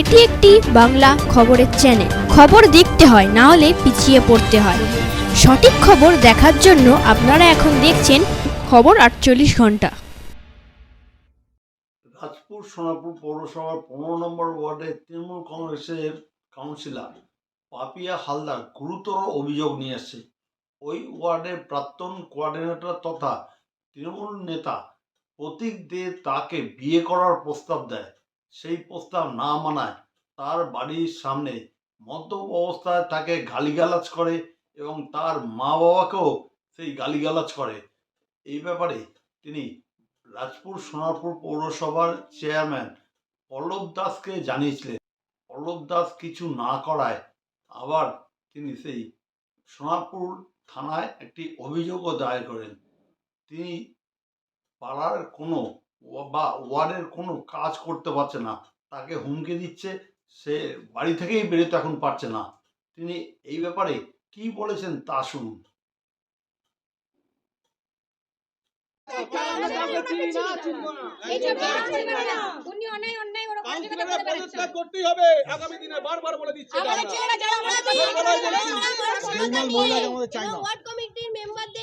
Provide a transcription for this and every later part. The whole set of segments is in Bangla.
এটি একটি বাংলা খবরের চ্যানেল। খবর দেখতে হয়, না হলে পিছিয়ে পড়তে হয়। সঠিক খবর দেখার জন্য আপনারা এখন দেখছেন খবর 48 ঘন্টা। রাজপুর সোনাপুর পৌরসভার 15 নম্বর ওয়ার্ডের তৃণমূল কংগ্রেসের কাউন্সিলর পাপিয়া হালদার গুরুতর অভিযোগ নিয়ে এসেছে। ওই ওয়ার্ডের প্রাক্তন কোঅর্ডিনেটর তথা তৃণমূল নেতা প্রতীক দে তাকে বিয়ে করার প্রস্তাব দেয়। সেই প্রস্তাব না মানায় তার বাড়ির সামনে মদ্যপ অবস্থায় তাকে গালিগালাজ করে এবং তার মা বাবাকেও সেই গালিগালাজ করে। এই ব্যাপারে তিনি রাজপুর সোনারপুর পৌরসভার চেয়ারম্যান পল্লব দাসকে জানিয়েছিলেন। পল্লব দাস কিছু না করায় আবার তিনি সেই সোনারপুর থানায় একটি অভিযোগও দায়ের করেন। তিনি পাড়ার কোনো বা ওয়ার্ডের কোনো কাজ করতে পারছে না, তাকে হুমকি দিচ্ছে, সে বাড়ি থেকেই বেরোতে এখন পারছে না। তিনি এই ব্যাপারে কি বলেছেন তা শুনুন। করতেই হবে আগামী দিনে, বারবার বলে দিচ্ছে।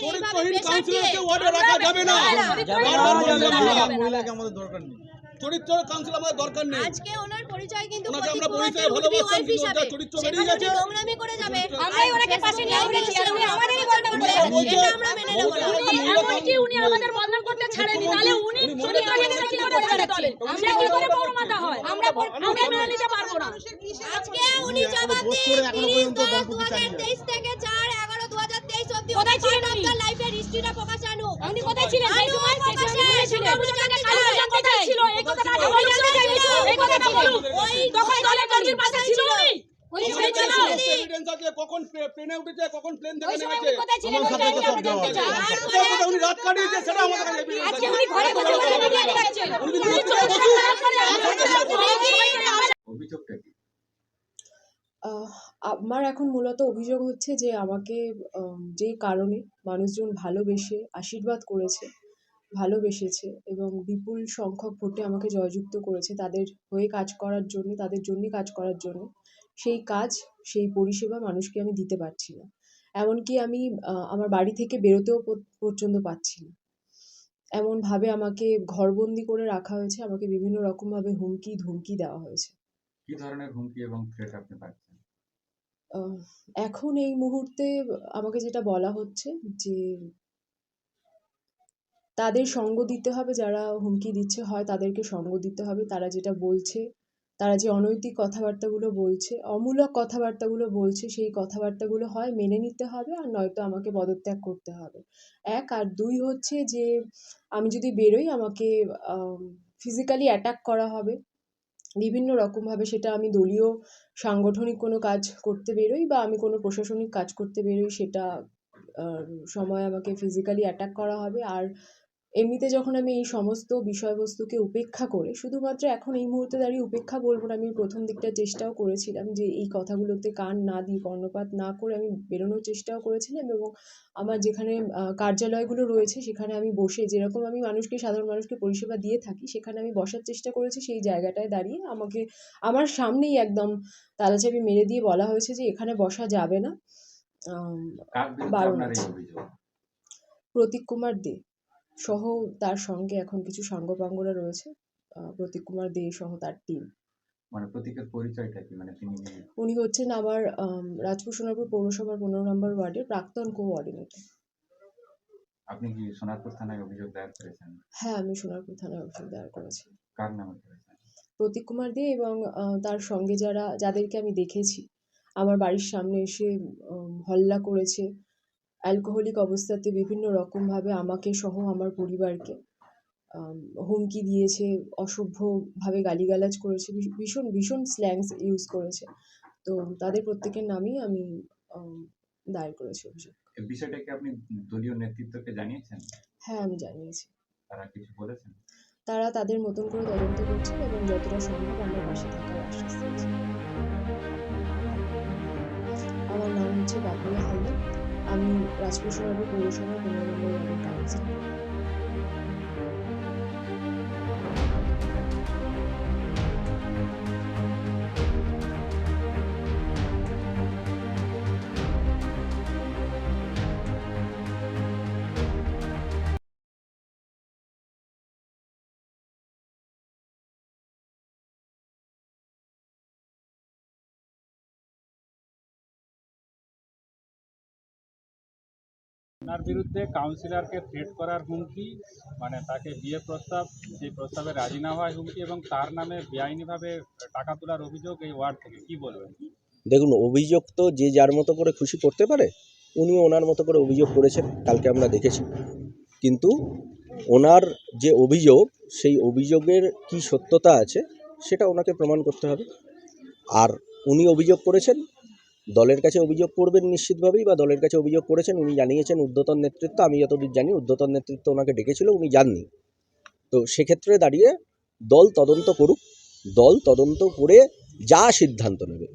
চরিত্রহীন কাউন্সিলরকে ওয়ার্ডে রাখা যাবে না। আমাদের দরকার নেই, চরিত্র কাউন্সিলর আমাদের দরকার নেই। আজকে ওনার পরিচয় কিন্তু ওনাকে আমরা পরিচয় ভালোবাসতাম, কিন্তু ওনার চরিত্র বেরিয়ে গেছে। নোংরামি করে যাবে, আমরাই ওনাকে পাশে নিয়ে ঘুরেছি, উনি আমাদেরই গল্প করে, এটা আমরা মেনে নেব না। এমনকি উনি আমাদের বদনাম করতে ছাড়েনি, তাহলে উনি চরিত্রহীনতা কি করে ছেড়ে চলেন? আমরা কি করে পরমাতা হয়? আমরা মেনে নিতে পারবো না। আজকে উনি জবাব দিন। 2023 থেকে 4/11/2023 অবধি কোথায় ছিলেন? আপনার লাইফের হিস্ট্রিটা প্রকাশ আনো। উনি কোথায় ছিলেন? এই সময় ছিলেন কোথায় ছিল? এই কথাটা আগে বলুন, এই কথাটা বলুন। ওই তখন দলের কর্মীর পাশে ছিল উনি। উনি ছিল। এভিডেন্স আছে, কখন প্লেনে উঠেছে, কখন প্লেন থেকে নেমেছে, কোথায় ছিলেন? উনি রাত কাটিয়েছে, সেটা আমাদের কাছে এভিডেন্স আজকে আছে। উনি ঘরে বসে মিডিয়া দেখাচ্ছেন। উনি চলে অভিযোগটা কি? আমার এখন মূলত অভিযোগ হচ্ছে যে আমাকে যে কারণে মানুষজন ভালোবেসে আশীর্বাদ করেছে, ভালোবেসেছে এবং বিপুল সংখ্যক ভোটে আমাকে জয়যুক্ত করেছে তাদের হয়ে কাজ করার জন্য, তাদের জন্যে কাজ করার জন্য, সেই কাজ, সেই পরিষেবা মানুষকে আমি দিতে পারছি না। এমনকি আমি আমার বাড়ি থেকে বেরোতেও পর্যন্ত পাচ্ছি না। এমনভাবে আমাকে ঘরবন্দি করে রাখা হয়েছে, আমাকে বিভিন্ন রকমভাবে হুমকি ধমকি দেওয়া হয়েছে। কি ধরনের হুমকি এবং থ্রেট আপনি পাচ্ছেন? এখন এই মুহূর্তে আমাকে যেটা বলা হচ্ছে যে তাদের সঙ্গ দিতে হবে, যারা হুমকি দিচ্ছে হয় তাদেরকে সঙ্গ দিতে হবে। তারা যেটা বলছে, তারা যে অনৈতিক কথাবার্তাগুলো বলছে, অমূলক কথাবার্তাগুলো বলছে, সেই কথাবার্তাগুলো হয় মেনে নিতে হবে, আর নয়তো আমাকে পদত্যাগ করতে হবে। 1 আর 2 হচ্ছে যে আমি যদি বেরোই আমাকে ফিজিক্যালি অ্যাটাক করা হবে বিভিন্ন রকমভাবে। সেটা আমি দলীয় সাংগঠনিক কোনো কাজ করতে বেরোই বা আমি কোনো প্রশাসনিক কাজ করতে বেরোই, সেটা সময় আমাকে ফিজিক্যালি অ্যাটাক করা হবে। আর এমনিতে যখন আমি এই সমস্ত বিষয়বস্তুকে উপেক্ষা করে, শুধুমাত্র এখন এই মুহূর্তে দাঁড়িয়ে উপেক্ষা বলবো না, আমি প্রথম দিকটা চেষ্টাও করেছিলাম যে এই কথাগুলোতে কান না দিয়ে, কর্ণপাত না করে আমি বেরোনোর চেষ্টাও করেছিলাম এবং আমার যেখানে কার্যালয়গুলো রয়েছে সেখানে আমি বসে যেরকম আমি মানুষকে, সাধারণ মানুষকে পরিষেবা দিয়ে থাকি, সেখানে আমি বসার চেষ্টা করেছি। সেই জায়গাটায় দাঁড়িয়ে আমাকে আমার সামনেই একদম তালাচাবি মেরে দিয়ে বলা হয়েছে যে এখানে বসা যাবে না, কার বিরুদ্ধে বারণ আপনার এই আছে। অভিযোগ? প্রতীক কুমার দে সহ তার সঙ্গে এখন কিছু সাঙ্গপাঙ্গরা রয়েছে, প্রতীক কুমার দে সহ তার টিম। মানে প্রতীকের পরিচয়টা কি? মানে তিনি উনি হচ্ছেন আমার রাজপুর সোনারপুর পৌরসভার 15 নম্বর ওয়ার্ডের প্রাক্তন কোঅর্ডিনেটর। আপনি কি সোনারপুর থানায় অভিযোগ দায়ের করেছেন? হ্যাঁ, আমি সোনারপুর থানায় অভিযোগ দায়ের করেছি। কার নামে করেছেন? প্রতীক কুমার দে এবং তার সঙ্গে যাদেরকে আমি দেখেছি আমার বাড়ির সামনে এসে হল্লা করেছে, অ্যালকোহলিক অবস্থাতে বিভিন্ন রকমভাবে আমাকে সহ আমার পরিবারকে হুমকি দিয়েছে, অসভ্যভাবে গালিগালাজ করেছে, ভীষণ ভীষণ স্ল্যাংস ইউজ করেছে। তো তাদের প্রত্যেকের নামেই আমি দায়ের করেছি অভিযোগ। এই বিষয়টা কি আপনি দলীয় নেতৃত্বকে জানিয়েছেন? হ্যাঁ, আমি জানিয়েছি। তারা কিছু বলেছেন? তারা তাদের মতন করে তদন্ত করছে এবং যতটা সম্ভব আমার পাশে থাকার আশ্বাস দিয়েছে। আমার নাম হচ্ছে পাপিয়া হালদার। আমি রাজপুর সোনারপুর পৌরসভার 15 নম্বর ওয়ার্ডের কাউন্সিলর। তার বিরুদ্ধে কাউন্সিলরকে থ্রেট করার হুমকি, মানে তাকে বিয়ে প্রস্তাব, সেই প্রস্তাবে রাজি না হওয়ার হুমকি এবং তার নামে বেআইনিভাবে টাকা তোলার অভিযোগ এই ওয়ার্ড থেকে, কি বলবেন? দেখুন, অভিযোগ তো যে যার মতো করে খুশি করতে পারে। উনি ওনার মতো করে অভিযোগ করেছেন, কালকে আমরা দেখেছি। কিন্তু ওনার যে অভিযোগ, সেই অভিযোগের কি সত্যতা আছে সেটা ওনাকে প্রমাণ করতে হবে। আর উনি অভিযোগ করেছেন, দলের কাছে অভিযোগ করবেন নিশ্চিতভাবেই, বা দলের কাছে অভিযোগ করেছেন, উনি জানিয়েছেন ঊর্ধ্বতন নেতৃত্ব। আমি যতদূর জানি ঊর্ধ্বতন নেতৃত্ব ওনাকে ডেকেছিল, উনি যাননি। তো সেক্ষেত্রে দাঁড়িয়ে দল তদন্ত করুক, দল তদন্ত করে যা সিদ্ধান্ত নেবে।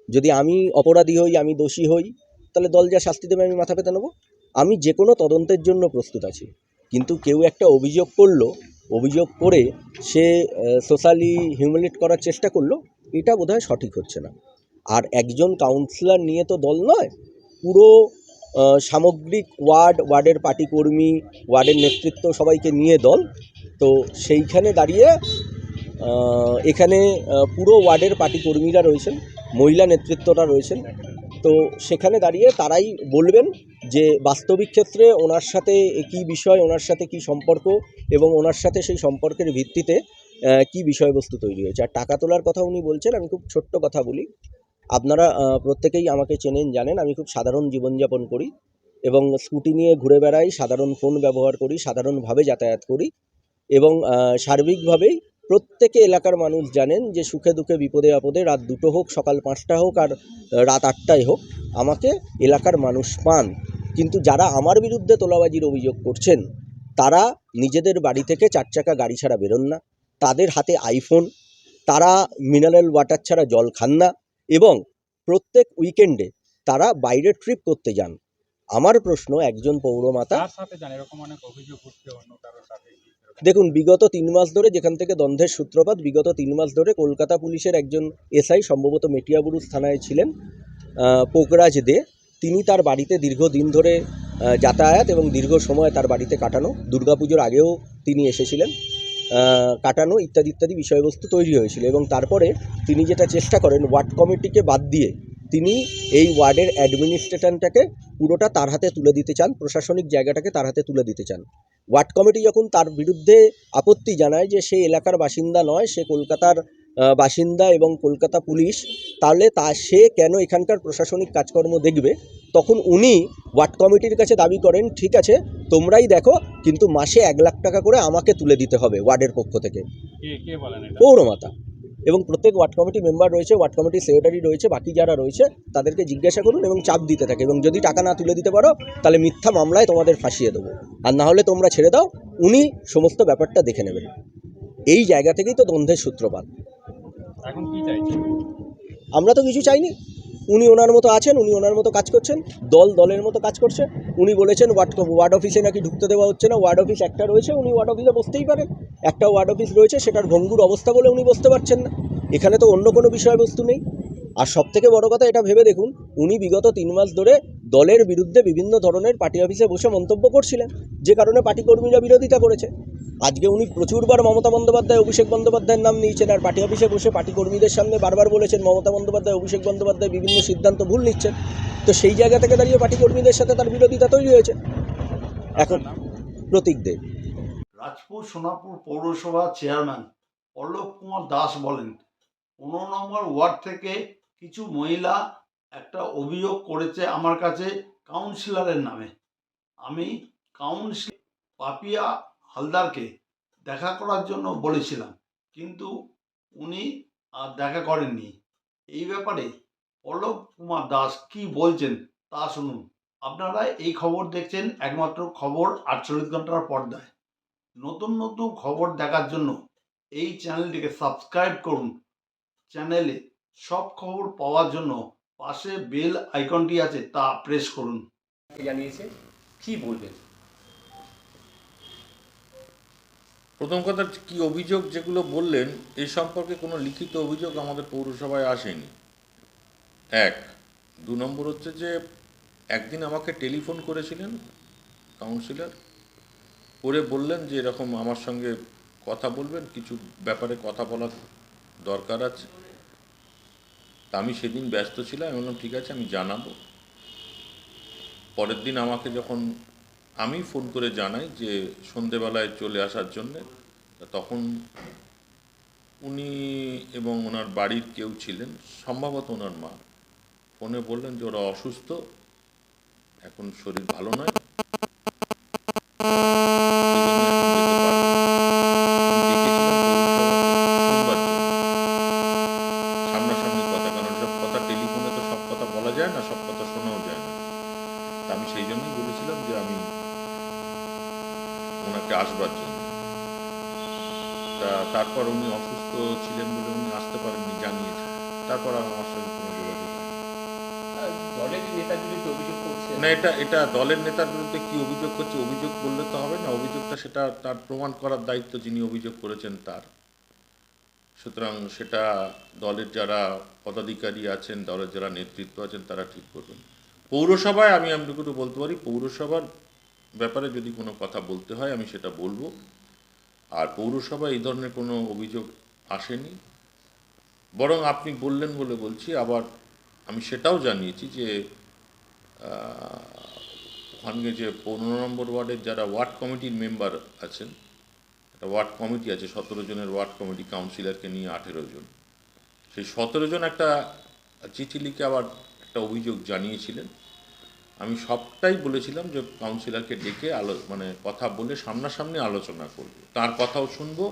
যদি আমি অপরাধী হই, আমি দোষী হই, তাহলে দল যা শাস্তি দেবে আমি মাথা পেতে নেব। আমি যে কোনো তদন্তের জন্য প্রস্তুত আছি। কিন্তু কেউ একটা অভিযোগ করলো, অভিযোগ করে সে সোশ্যালি হিউমিলেট করার চেষ্টা করলো, এটা বোধহয় সঠিক হচ্ছে না। আর একজন কাউন্সিলর নিয়ে তো দল নয়, পুরো সামগ্রিক ওয়ার্ডের পার্টি কর্মী, ওয়ার্ডের নেতৃত্ব সবাইকে নিয়ে দল। তো সেইখানে দাঁড়িয়ে এখানে পুরো ওয়ার্ডের পার্টি কর্মীরা রয়েছেন, মহিলা নেতৃত্বটা রয়েছেন। তো সেখানে দাঁড়িয়ে তারাই বলবেন যে বাস্তবিক ক্ষেত্রে ওনার সাথে কী বিষয়, ওনার সাথে কী সম্পর্ক, এবং ওনার সাথে সেই সম্পর্কের ভিত্তিতে কী বিষয়বস্তু তৈরি হয়েছে। আর টাকা তোলার কথা উনি বলছেন, আমি খুব ছোট্ট কথা বলি। আপনারা প্রত্যেকেই আমাকে চেনেন, জানেন আমি খুব সাধারণ জীবনযাপন করি এবং স্কুটি নিয়ে ঘুরে বেড়াই, সাধারণ ফোন ব্যবহার করি, সাধারণভাবে যাতায়াত করি এবং সার্বিকভাবেই প্রত্যেকে এলাকার মানুষ জানেন যে সুখে দুঃখে বিপদে আপদে রাত 2টো হোক, সকাল 5টা হোক, আর রাত 8টায় হোক, আমাকে এলাকার মানুষ পান। কিন্তু যারা আমার বিরুদ্ধে তোলাবাজির অভিযোগ করছেন, তারা নিজেদের বাড়ি থেকে 4 চাকা গাড়ি ছাড়া বেরোন না, তাদের হাতে আইফোন, তারা মিনারেল ওয়াটার ছাড়া জল খান না, এবং প্রত্যেক উইকেন্ডে তারা বাইরে ট্রিপ করতে যান। আমার প্রশ্ন, একজন পৌরমাতা, তার সাথে জানেন এরকম অনেক অভিযোগ উঠছে অন্য কারোর সাথে। দেখুন, বিগত 3 মাস ধরে, যেখান থেকে দ্বন্দ্বের সূত্রপাত, বিগত 3 মাস ধরে কলকাতা পুলিশের একজন এসআই, সম্ভবত মেটিয়াবুরুজ থানায় ছিলেন, পোকরাজ দে, তিনি তার বাড়িতে দীর্ঘদিন ধরে যাতায়াত এবং দীর্ঘ সময় তার বাড়িতে কাটানো, দুর্গাপুজোর আগেও তিনি এসেছিলেন, কাটানো ইত্যাদি ইত্যাদি বিষয়বস্তু তৈরি হয়েছিল। এবং তারপরে তিনি যেটা চেষ্টা করেন, ওয়ার্ড কমিটিকে বাদ দিয়ে তিনি এই ওয়ার্ডের অ্যাডমিনিস্ট্রেশনটাকে পুরোটা তার হাতে তুলে দিতে চান, প্রশাসনিক জায়গাটাকে তার হাতে তুলে দিতে চান। ওয়ার্ড কমিটি যখন তার বিরুদ্ধে আপত্তি জানায় যে সে এলাকার বাসিন্দা নয়, সে কলকাতার বাসিন্দা এবং কলকাতা পুলিশ, তাহলে সে কেন এখানকার প্রশাসনিক কাজকর্ম দেখবে, তখন উনি ওয়ার্ড কমিটির কাছে দাবি করেন, ঠিক আছে তোমরাই দেখো, কিন্তু মাসে 1 লাখ টাকা করে আমাকে তুলে দিতে হবে ওয়ার্ডের পক্ষ থেকে। কে বলেন এটা? পৌরমাতা। এবং প্রত্যেক ওয়ার্ড কমিটি মেম্বার রয়েছে, ওয়ার্ড কমিটির সেক্রেটারি রয়েছে, বাকি যারা রয়েছে তাদেরকে জিজ্ঞাসা করুন এবং চাপ দিতে থাকে, এবং যদি টাকা না তুলে দিতে পারো তাহলে মিথ্যা মামলায় তোমাদের ফাঁসিয়ে দেবো, আর না হলে তোমরা ছেড়ে দাও, উনি সমস্ত ব্যাপারটা দেখে নেবেন। এই জায়গা থেকেই তো দ্বন্দ্বের সূত্রপাত। এখন কি চাইছেন? আমরা তো কিছু চাইনি, উনি ওনার মতো আছেন, উনি ওনার মতো কাজ করছেন, দলের মতো কাজ করছে। উনি বলেছেন ওয়ার্ড অফিসে নাকি ঢুকতে দেওয়া হচ্ছে না, ওয়ার্ড অফিস একটা রয়েছে, উনি ওয়ার্ড অফিসে বসতেই পারেন, একটা ওয়ার্ড অফিস রয়েছে, সেটার ভঙ্গুর অবস্থা বলে উনি বসতে পারছেন না। এখানে তো অন্য কোনো বিষয়বস্তু নেই। আর সবথেকে বড় কথা, এটা ভেবে দেখুন, উনি বিগত 3 মাস ধরে দলের বিরুদ্ধে বিভিন্ন ধরনের পার্টি অফিসে বসে মন্তব্য করছিলেন, যে কারণে পার্টি কর্মীরা বিরোধিতা করেছে। আজকে উনি প্রচুরবার মমতা বন্দ্যোপাধ্যায়, অভিষেক বন্দ্যোপাধ্যায়ের নাম নিয়েছেন, আর পার্টি অফিসে বসে পার্টি কর্মীদের সামনে বারবার বলেছেন মমতা বন্দ্যোপাধ্যায়, অভিষেক বন্দ্যোপাধ্যায় বিভিন্ন সিদ্ধান্ত ভুল নিচ্ছেন। তো সেই জায়গা থেকে দাঁড়িয়ে পার্টি কর্মীদের সাথে তার বিরোধিতা তৈরি হয়েছে। এখন প্রতীক দে। রাজপুর সোনাপুর পৌরসভা চেয়ারম্যান পল্লব কুমার দাস বলেন, 15 নম্বর ওয়ার্ড থেকে কিছু মহিলা একটা অভিযোগ করেছে আমার কাছে কাউন্সিলরের নামে। আমি কাউন্সিলর পাপিয়া হালদারকে দেখা করার জন্য বলেছিলাম, কিন্তু উনি আর দেখা করেননি। এই ব্যাপারে পল্লব কুমার দাস কি বলছেন তা শুনুন। আপনারা এই খবর দেখছেন একমাত্র খবর 48 ঘন্টার পর্দায়। নতুন নতুন খবর দেখার জন্য এই চ্যানেলটিকে সাবস্ক্রাইব করুন। চ্যানেলে সব খবর পাওয়ার জন্য পাশে বেল আইকনটি আছে, তা প্রেস করুন। জানিয়েছে, কি বলবেন? প্রথম কথা, কি অভিযোগ যেগুলো বললেন এই সম্পর্কে কোনো লিখিত অভিযোগ আমাদের পৌরসভায় আসেনি, 1। 2 নম্বর হচ্ছে যে একদিন আমাকে টেলিফোন করেছিলেন কাউন্সিলর, করে বললেন যে এরকম আমার সঙ্গে কথা বলবেন, কিছু ব্যাপারে কথা বলার দরকার আছে। তা আমি সেদিন ব্যস্ত ছিলাম, আমি বললাম ঠিক আছে আমি জানাবো। পরের দিন আমাকে যখন আমি ফোন করে জানাই যে সন্ধেবেলায় চলে আসার জন্যে, তখন উনি এবং ওনার বাড়ির কেউ ছিলেন, সম্ভবত ওনার মা, ফোনে বললেন যে ওরা অসুস্থ, এখন শরীর ভালো নয়, সামনাসামনি কথা, কারণ সব কথা টেলিফোনে তো সব কথা বলা যায় না, সব কথা শোনাও যায় না। তা আমি সেই জন্যই বলেছিলাম যে আমি ওনাকে আসবার জন্য। তারপর উনি অসুস্থ ছিলেন বলে উনি আসতে পারেননি, জানিয়েছেন। তারপর আর আমার সঙ্গে কোনো যোগাযোগ হয়নি। না, এটা দলের নেতার বিরুদ্ধে কি অভিযোগ করছে, অভিযোগ করলে তো হবে না, অভিযোগটা সেটা তার প্রমাণ করার দায়িত্ব যিনি অভিযোগ করেছেন তার। সুতরাং সেটা দলের যারা পদাধিকারী আছেন, দলের যারা নেতৃত্ব আছেন, তারা ঠিক করবেন। পৌরসভায় আমি আপনাকে বলতে পারি, পৌরসভার ব্যাপারে যদি কোনো কথা বলতে হয় আমি সেটা বলবো। আর পৌরসভায় এই ধরনের কোনো অভিযোগ আসেনি, বরং আপনি বললেন বলে বলছি, আবার আমি সেটাও জানিয়েছি যে ওখানে যে 15 নম্বর ওয়ার্ডের যারা ওয়ার্ড কমিটির মেম্বার আছেন, একটা ওয়ার্ড কমিটি আছে, 17 জনের ওয়ার্ড কমিটি, কাউন্সিলরকে নিয়ে 18 জন, সেই 17 জন একটা চিঠি লিখে আবার একটা অভিযোগ জানিয়েছিলেন। আমি সবটাই বলেছিলাম যে কাউন্সিলরকে ডেকে মানে কথা বলে সামনাসামনি আলোচনা করব, তার কথাও শুনবো,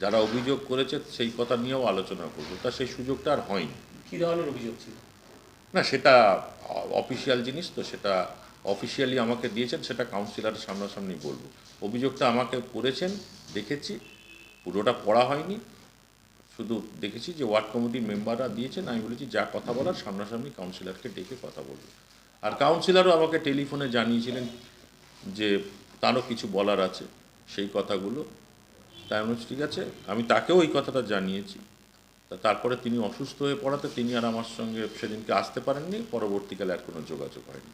যারা অভিযোগ করেছে সেই কথা নিয়েও আলোচনা করব। তা সেই সুযোগটা আর হয়নি। কি ধরনের অভিযোগ ছিল? না, সেটা অফিসিয়াল জিনিস, তো সেটা অফিসিয়ালি আমাকে দিয়েছেন, সেটা কাউন্সিলরের সামনাসামনি বলবো। অভিযোগটা আমাকে করেছেন, দেখেছি, পুরোটা পড়া হয়নি, শুধু দেখেছি যে ওয়ার্ড কমিটির মেম্বাররা দিয়েছেন। আমি বলেছি যা কথা বলার সামনাসামনি কাউন্সিলরকে ডেকে কথা বলবো। আর কাউন্সিলরও আমাকে টেলিফোনে জানিয়েছিলেন যে তারও কিছু বলার আছে সেই কথাগুলো। তাই আমি ঠিক আছে, আমি তাকেও এই কথাটা জানিয়েছি। তারপরে তিনি অসুস্থ হয়ে পড়াতে তিনি আর আমার সঙ্গে সেদিনকে আসতে পারেননি, পরবর্তীকালে আর কোনো যোগাযোগ হয়নি।